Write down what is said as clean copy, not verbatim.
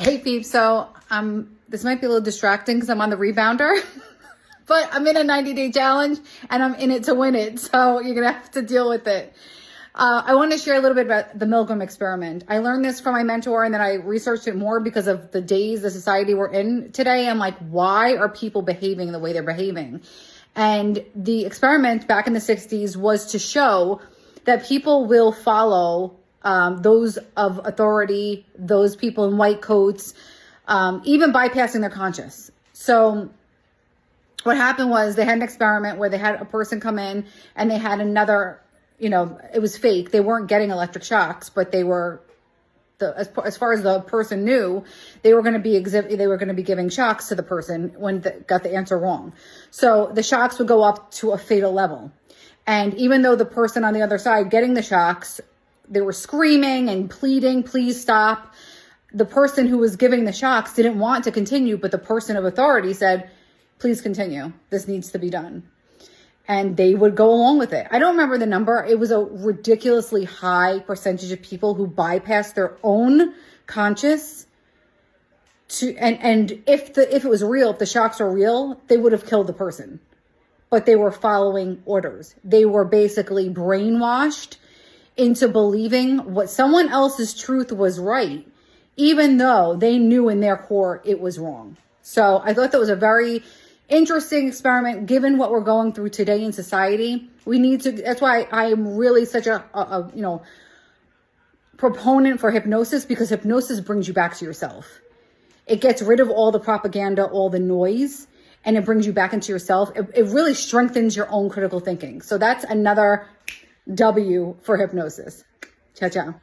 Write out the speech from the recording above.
Hey peeps, so this might be a little distracting because I'm on the rebounder, but I'm in a 90-day challenge and I'm in it to win it. So you're gonna have to deal with it. I want to share a little bit about the Milgram experiment. I learned this from my mentor and then I researched it more because of the days, the society we're in today. I'm like, why are people behaving the way they're behaving? And the experiment back in the 60s was to show that people will follow those of authority, those people in white coats, even bypassing their conscience. So what happened was they had an experiment where they had a person come in and they had another, it was fake. They weren't getting electric shocks, but they were, as far as the person knew, they were going to be giving shocks to the person when they got the answer wrong. So the shocks would go up to a fatal level. And even though the person on the other side getting the shocks, they were screaming and pleading, please stop. The person who was giving the shocks didn't want to continue, but the person of authority said, please continue. This needs to be done. And they would go along with it. I don't remember the number. It was a ridiculously high percentage of people who bypassed their own conscience and if it was real, if the shocks were real, they would have killed the person. But they were following orders. They were basically brainwashed into believing what someone else's truth was right, even though they knew in their core it was wrong. So I thought that was a very interesting experiment, given what we're going through today in society. We need to, that's why I am really such a proponent for hypnosis, because hypnosis brings you back to yourself. It gets rid of all the propaganda, all the noise, and it brings you back into yourself. It really strengthens your own critical thinking. So that's another W for hypnosis. Ciao, ciao.